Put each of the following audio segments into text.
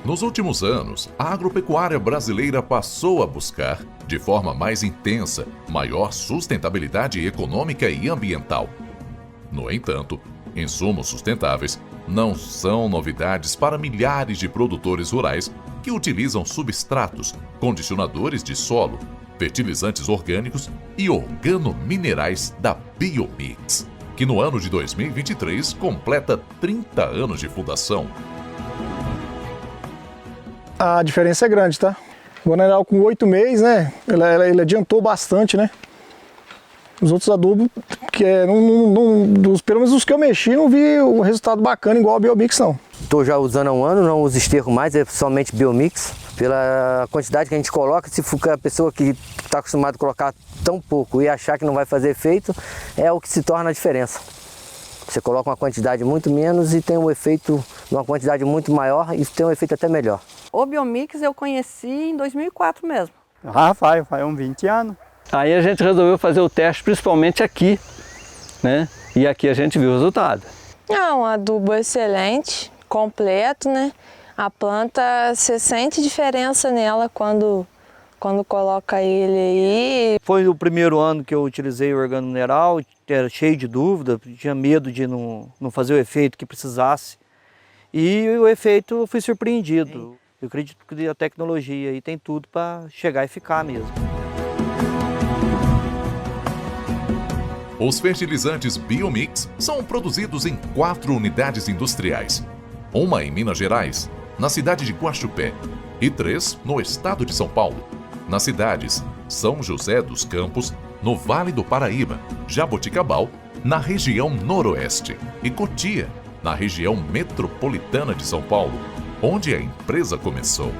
Nos últimos anos, a agropecuária brasileira passou a buscar, de forma mais intensa, maior sustentabilidade econômica e ambiental. No entanto, insumos sustentáveis não são novidades para milhares de produtores rurais que utilizam substratos, condicionadores de solo, fertilizantes orgânicos e organominerais da Biomix, que no ano de 2023 completa 30 anos de fundação. A diferença é grande, tá? O Guaneral com 8 meses, né? Ele adiantou bastante, né? Os outros adubos, pelo menos os que eu mexi, não vi o resultado bacana igual a Biomix, não. Estou já usando há um ano, não uso esterco mais, é somente Biomix. Pela quantidade que a gente coloca, se for a pessoa que está acostumada a colocar tão pouco e achar que não vai fazer efeito, é o que se torna a diferença. Você coloca uma quantidade muito menos e tem um efeito numa quantidade muito maior e tem um efeito até melhor. O Biomix eu conheci em 2004 mesmo. Faz uns 20 anos. Aí a gente resolveu fazer o teste principalmente aqui, né? E aqui a gente viu o resultado. É um adubo excelente, completo, né? A planta, você sente diferença nela quando coloca ele aí. Foi o primeiro ano que eu utilizei o organomineral, era cheio de dúvida, tinha medo de não fazer o efeito que precisasse. E o efeito, eu fui surpreendido. Eu acredito que a tecnologia aí tem tudo para chegar e ficar mesmo. Os fertilizantes Biomix são produzidos em 4 unidades industriais. Uma em Minas Gerais, na cidade de Guaxupé, e 3 no estado de São Paulo, nas cidades São José dos Campos, no Vale do Paraíba, Jaboticabal, na região noroeste, e Cotia, na região metropolitana de São Paulo, onde a empresa começou.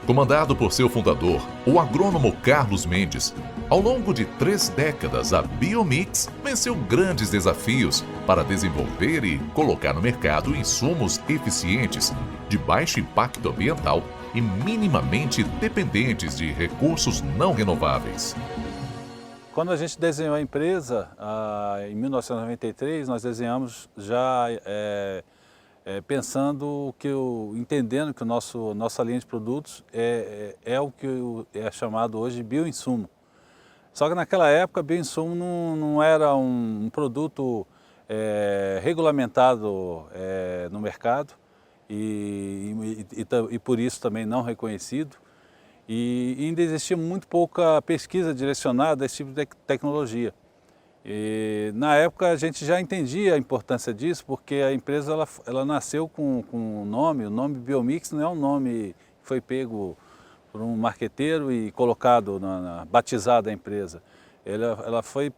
Comandado por seu fundador, o agrônomo Carlos Mendes, ao longo de 3 décadas, a Biomix venceu grandes desafios para desenvolver e colocar no mercado insumos eficientes, de baixo impacto ambiental e minimamente dependentes de recursos não renováveis. Quando a gente desenhou a empresa, em 1993, nós desenhamos já entendendo que nossa linha de produtos é o que é chamado hoje de bioinsumo. Só que naquela época, bioinsumo não era um produto regulamentado no mercado e por isso também não reconhecido. E ainda existia muito pouca pesquisa direcionada a esse tipo de tecnologia. E, na época a gente já entendia a importância disso, porque a empresa ela nasceu com o nome Biomix não é um nome que foi pego por um marqueteiro e colocado, batizado a empresa. Ela foi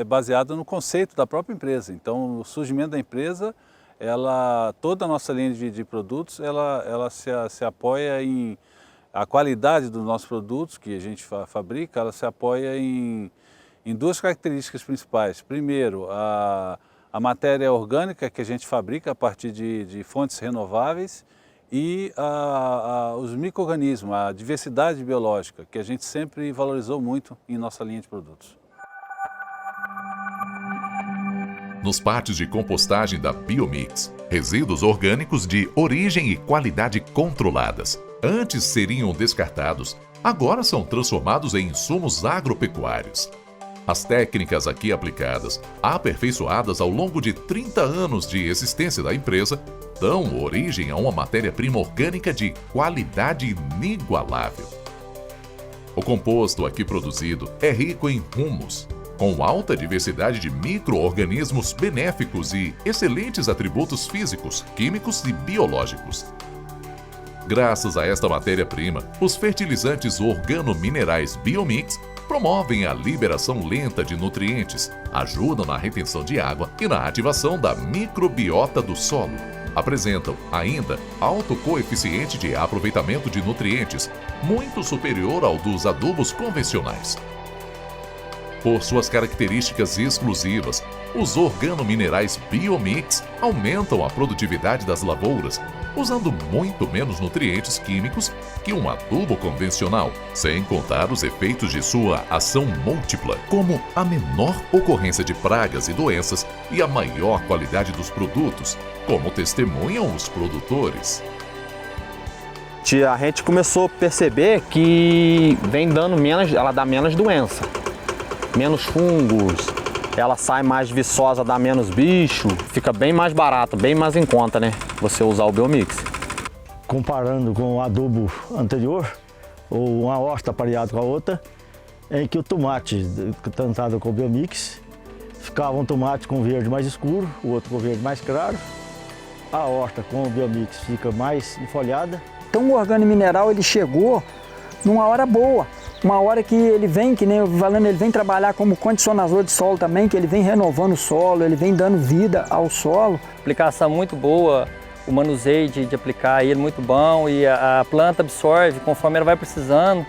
baseada no conceito da própria empresa. Então o surgimento da empresa, toda a nossa linha de produtos, ela se apoia em... A qualidade dos nossos produtos que a gente fabrica, ela se apoia em 2 características principais. Primeiro, a matéria orgânica que a gente fabrica a partir de fontes renováveis e os micro-organismos, a diversidade biológica, que a gente sempre valorizou muito em nossa linha de produtos. Nos pátios de compostagem da Biomix, resíduos orgânicos de origem e qualidade controladas, antes seriam descartados, agora são transformados em insumos agropecuários. As técnicas aqui aplicadas, aperfeiçoadas ao longo de 30 anos de existência da empresa, dão origem a uma matéria-prima orgânica de qualidade inigualável. O composto aqui produzido é rico em humus, com alta diversidade de micro-organismos benéficos e excelentes atributos físicos, químicos e biológicos. Graças a esta matéria-prima, os fertilizantes organominerais Biomix promovem a liberação lenta de nutrientes, ajudam na retenção de água e na ativação da microbiota do solo, apresentam ainda alto coeficiente de aproveitamento de nutrientes, muito superior ao dos adubos convencionais. Por suas características exclusivas, os organominerais Biomix aumentam a produtividade das lavouras, usando muito menos nutrientes químicos que um adubo convencional, sem contar os efeitos de sua ação múltipla, como a menor ocorrência de pragas e doenças e a maior qualidade dos produtos, como testemunham os produtores. A gente começou a perceber que vem dando menos, ela dá menos doença, menos fungos, ela sai mais viçosa, dá menos bicho, fica bem mais barato, bem mais em conta, né? Você usar o Biomix. Comparando com o adubo anterior, ou uma horta pareada com a outra, em que o tomate plantado com o Biomix ficava um tomate com verde mais escuro, o outro com verde mais claro. A horta com o Biomix fica mais enfolhada. Então o organomineral ele chegou numa hora boa. Uma hora que ele vem, que nem eu falando, ele vem trabalhar como condicionador de solo também, que ele vem renovando o solo, ele vem dando vida ao solo. Aplicação muito boa, o manuseio de aplicar ele muito bom e a planta absorve conforme ela vai precisando,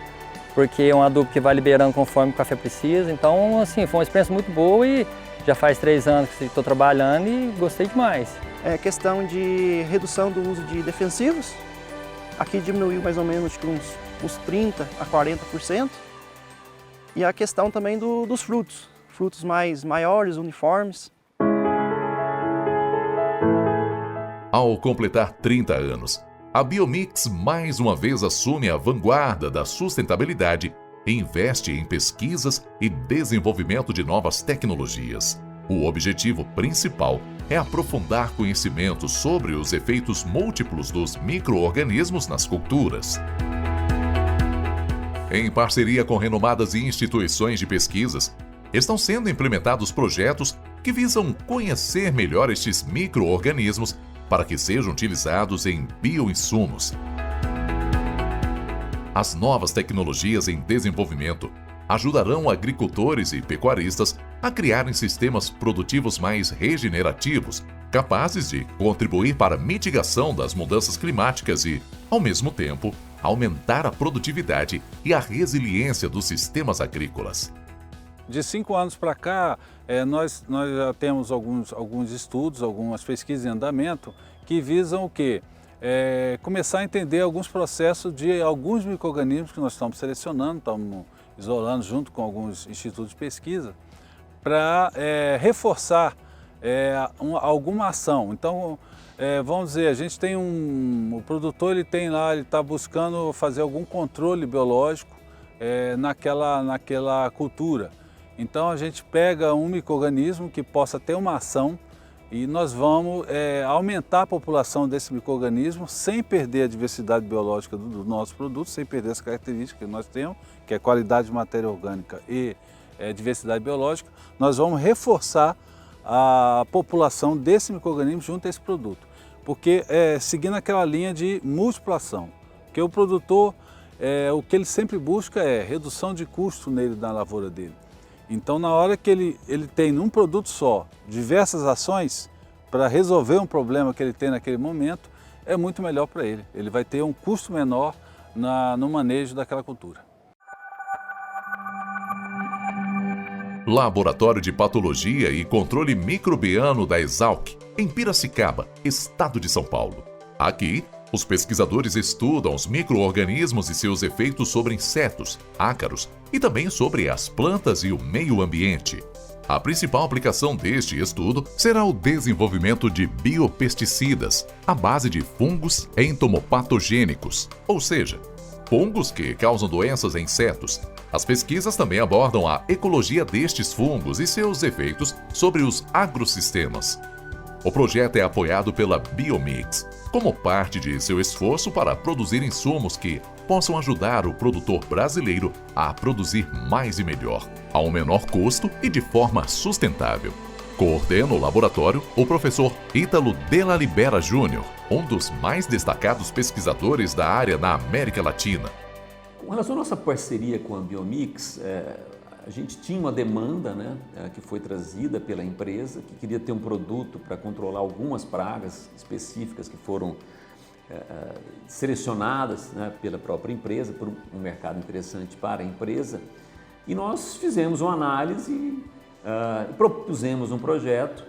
porque é um adubo que vai liberando conforme o café precisa. Então, assim, foi uma experiência muito boa e já faz 3 anos que estou trabalhando e gostei demais. É questão de redução do uso de defensivos. Aqui diminuiu mais ou menos uns 30% a 40%. E a questão também dos frutos. Frutos maiores, uniformes. Ao completar 30 anos, a Biomix mais uma vez assume a vanguarda da sustentabilidade e investe em pesquisas e desenvolvimento de novas tecnologias. O objetivo principal é aprofundar conhecimentos sobre os efeitos múltiplos dos micro-organismos nas culturas. Em parceria com renomadas instituições de pesquisas, estão sendo implementados projetos que visam conhecer melhor estes micro-organismos para que sejam utilizados em bioinsumos. As novas tecnologias em desenvolvimento ajudarão agricultores e pecuaristas a criarem sistemas produtivos mais regenerativos, capazes de contribuir para a mitigação das mudanças climáticas e, ao mesmo tempo, aumentar a produtividade e a resiliência dos sistemas agrícolas. De 5 anos para cá, nós já temos alguns estudos, algumas pesquisas em andamento que visam o quê? Começar a entender alguns processos de alguns micro-organismos que nós estamos selecionando, estamos isolando junto com alguns institutos de pesquisa, para reforçar alguma ação. Então, vamos dizer, a gente tem o produtor ele está buscando fazer algum controle biológico naquela cultura. Então a gente pega um micro-organismo que possa ter uma ação e nós vamos aumentar a população desse micro-organismo sem perder a diversidade biológica do nosso produto, sem perder as características que nós temos, que é qualidade de matéria orgânica e diversidade biológica. Nós vamos reforçar a população desse micro-organismo junto a esse produto, porque seguindo aquela linha de multiplicação, que o produtor, o que ele sempre busca é redução de custo na lavoura dele. Então, na hora que ele tem num produto só diversas ações para resolver um problema que ele tem naquele momento, é muito melhor para ele. Ele vai ter um custo menor no manejo daquela cultura. Laboratório de Patologia e Controle Microbiano da Exalc, em Piracicaba, estado de São Paulo. Aqui, os pesquisadores estudam os micro-organismos e seus efeitos sobre insetos, ácaros e também sobre as plantas e o meio ambiente. A principal aplicação deste estudo será o desenvolvimento de biopesticidas à base de fungos entomopatogênicos, ou seja, fungos que causam doenças em insetos. As pesquisas também abordam a ecologia destes fungos e seus efeitos sobre os agrossistemas. O projeto é apoiado pela Biomix, como parte de seu esforço para produzir insumos que possam ajudar o produtor brasileiro a produzir mais e melhor, a um menor custo e de forma sustentável. Coordena o laboratório o professor Ítalo Della Libera Júnior, um dos mais destacados pesquisadores da área na América Latina. Com relação à nossa parceria com a Biomix, A gente tinha uma demanda, né, que foi trazida pela empresa, que queria ter um produto para controlar algumas pragas específicas que foram selecionadas, né, pela própria empresa, por um mercado interessante para a empresa. E nós fizemos uma análise e propusemos um projeto,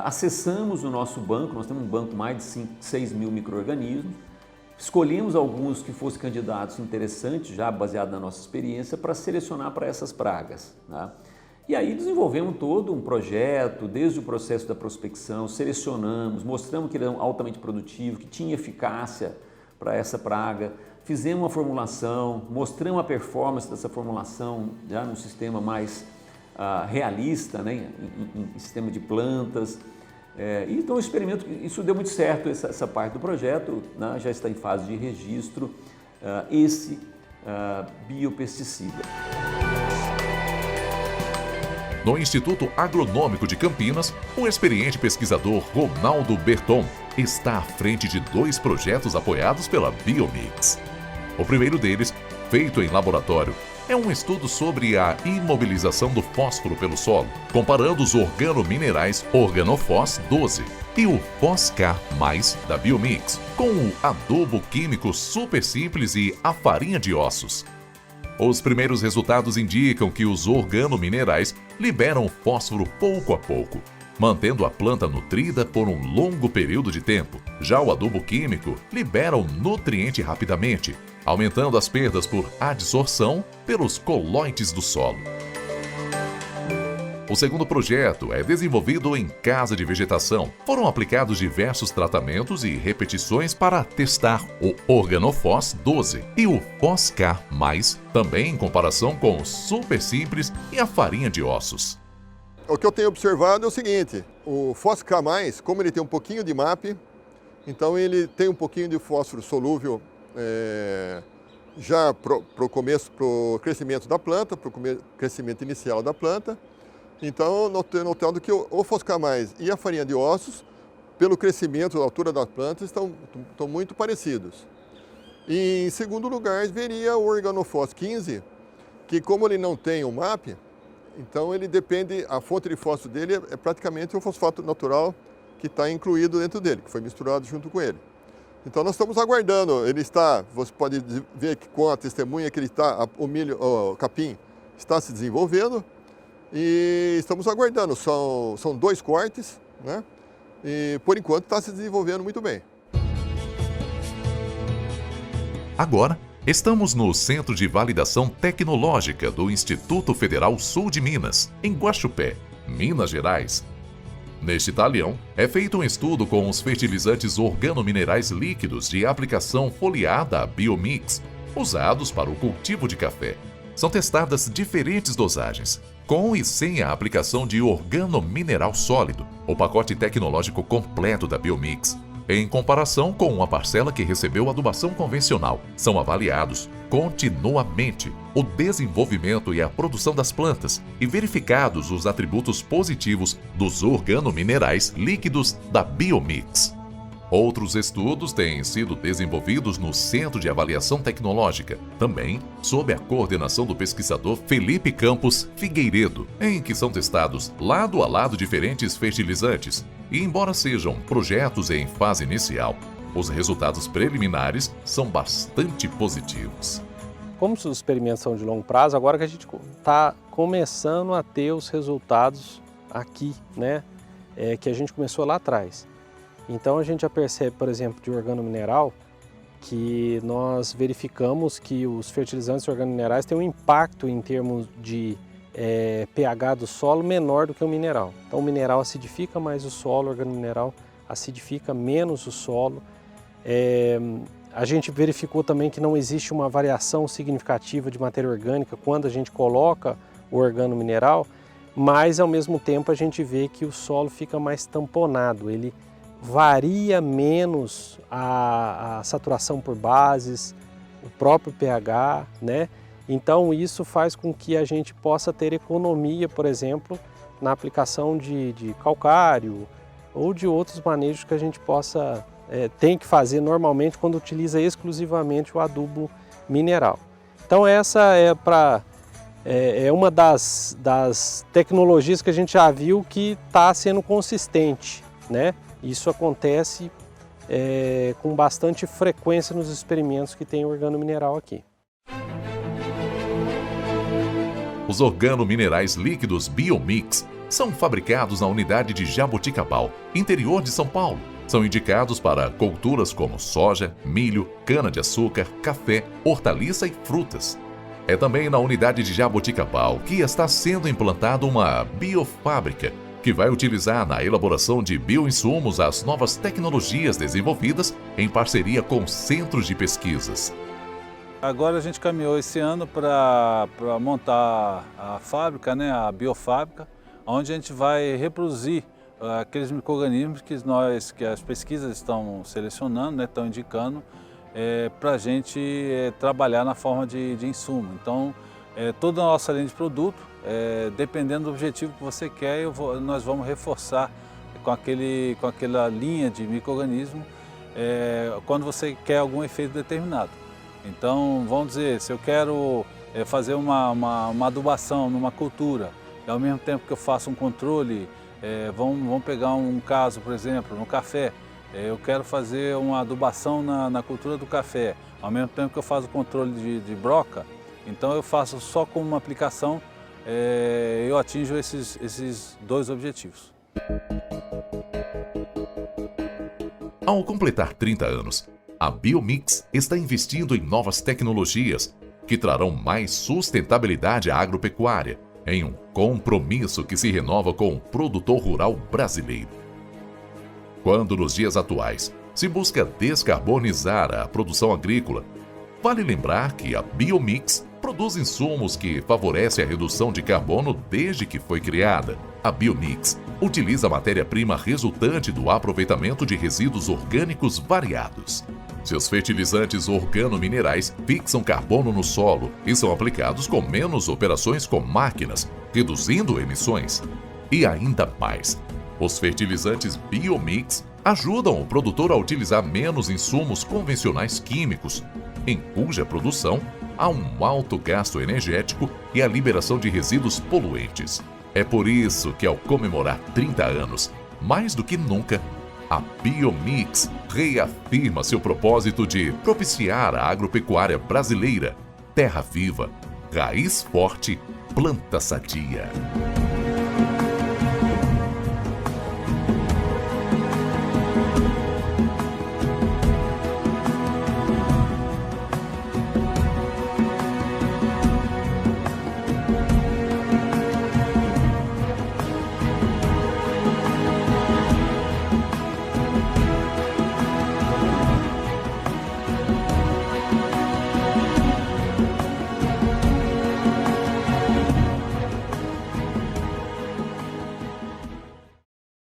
acessamos o nosso banco, nós temos um banco com mais de 6 mil micro-organismos, escolhemos alguns que fossem candidatos interessantes, já baseado na nossa experiência, para selecionar para essas pragas, né? E aí desenvolvemos todo um projeto, desde o processo da prospecção, selecionamos, mostramos que ele era altamente produtivo, que tinha eficácia para essa praga, fizemos uma formulação, mostramos a performance dessa formulação já num sistema mais realista, né, em sistema de plantas. Então o experimento, isso deu muito certo, essa parte do projeto, né, já está em fase de registro, esse biopesticida. No Instituto Agronômico de Campinas, o experiente pesquisador Ronaldo Berton está à frente de 2 projetos apoiados pela Biomix. O primeiro deles, feito em laboratório, é um estudo sobre a imobilização do fósforo pelo solo, comparando os organominerais Organofos 12 e o Fos-K+, da Biomix, com o adubo químico super simples e a farinha de ossos. Os primeiros resultados indicam que os organominerais liberam fósforo pouco a pouco, mantendo a planta nutrida por um longo período de tempo. Já o adubo químico libera o nutriente rapidamente, aumentando as perdas por adsorção pelos coloides do solo. O segundo projeto é desenvolvido em casa de vegetação. Foram aplicados diversos tratamentos e repetições para testar o Organofos 12 e o Fos-K+, também em comparação com o super simples e a farinha de ossos. O que eu tenho observado é o seguinte, o Fos-K+, como ele tem um pouquinho de MAP, então ele tem um pouquinho de fósforo solúvel já para o crescimento da planta, para o crescimento inicial da planta. Então, notando que o Fos-K+ e a farinha de ossos, pelo crescimento, a altura das plantas, estão muito parecidos. E, em segundo lugar, veria o Organofos 15, que como ele não tem o MAP, então ele depende, a fonte de fósforo dele é praticamente o fosfato natural que está incluído dentro dele, que foi misturado junto com ele. Então nós estamos aguardando, ele está, você pode ver que com a testemunha que ele está, o capim está se desenvolvendo, e estamos aguardando, são 2 cortes, né? E por enquanto está se desenvolvendo muito bem. Agora, estamos no Centro de Validação Tecnológica do Instituto Federal Sul de Minas, em Guaxupé, Minas Gerais. Neste talhão, é feito um estudo com os fertilizantes organominerais líquidos de aplicação foliada Biomix, usados para o cultivo de café. São testadas diferentes dosagens, com e sem a aplicação de organomineral sólido, o pacote tecnológico completo da Biomix. Em comparação com uma parcela que recebeu adubação convencional, são avaliados continuamente o desenvolvimento e a produção das plantas e verificados os atributos positivos dos organominerais líquidos da Biomix. Outros estudos têm sido desenvolvidos no Centro de Avaliação Tecnológica, também sob a coordenação do pesquisador Felipe Campos Figueiredo, em que são testados lado a lado diferentes fertilizantes. E embora sejam projetos em fase inicial, os resultados preliminares são bastante positivos. Como os experimentos são de longo prazo, agora que a gente está começando a ter os resultados aqui, né? Que a gente começou lá atrás. Então a gente já percebe, por exemplo, de organomineral, que nós verificamos que os fertilizantes organominerais têm um impacto em termos de pH do solo menor do que o mineral. Então o mineral acidifica mais o solo, o organomineral acidifica menos o solo. A gente verificou também que não existe uma variação significativa de matéria orgânica quando a gente coloca o organomineral, mas ao mesmo tempo a gente vê que o solo fica mais tamponado, ele varia menos a saturação por bases, o próprio pH, né? Então isso faz com que a gente possa ter economia, por exemplo, na aplicação de calcário ou de outros manejos que a gente possa tem que fazer normalmente quando utiliza exclusivamente o adubo mineral. Então essa é para é uma das tecnologias que a gente já viu que está sendo consistente, né? Isso acontece com bastante frequência nos experimentos que tem organomineral aqui. Os organominerais líquidos Biomix são fabricados na unidade de Jaboticabal, interior de São Paulo. São indicados para culturas como soja, milho, cana-de-açúcar, café, hortaliça e frutas. É também na unidade de Jaboticabal que está sendo implantada uma biofábrica, que vai utilizar na elaboração de bioinsumos as novas tecnologias desenvolvidas em parceria com centros de pesquisas. Agora a gente caminhou esse ano para montar a fábrica, né, a biofábrica, onde a gente vai reproduzir aqueles micro-organismos que as pesquisas estão selecionando, né, estão indicando para a gente trabalhar na forma de insumo. Então, toda a nossa linha de produto, dependendo do objetivo que você quer, nós vamos reforçar com aquela linha de micro-organismo quando você quer algum efeito determinado. Então, vamos dizer, se eu quero fazer uma adubação numa cultura, e ao mesmo tempo que eu faço um controle, vamos pegar um caso, por exemplo, no café, eu quero fazer uma adubação na cultura do café, ao mesmo tempo que eu faço o controle de broca, então eu faço só com uma aplicação, eu atinjo esses dois objetivos. Ao completar 30 anos, a Biomix está investindo em novas tecnologias que trarão mais sustentabilidade à agropecuária, em um compromisso que se renova com o produtor rural brasileiro. Quando nos dias atuais se busca descarbonizar a produção agrícola, vale lembrar que a Biomix produz insumos que favorecem a redução de carbono desde que foi criada. A Biomix utiliza a matéria-prima resultante do aproveitamento de resíduos orgânicos variados. Seus fertilizantes organominerais fixam carbono no solo e são aplicados com menos operações com máquinas, reduzindo emissões. E ainda mais, os fertilizantes Biomix ajudam o produtor a utilizar menos insumos convencionais químicos, em cuja produção há um alto gasto energético e a liberação de resíduos poluentes. É por isso que, ao comemorar 30 anos, mais do que nunca, a Biomix reafirma seu propósito de propiciar a agropecuária brasileira, terra viva, raiz forte, planta sadia.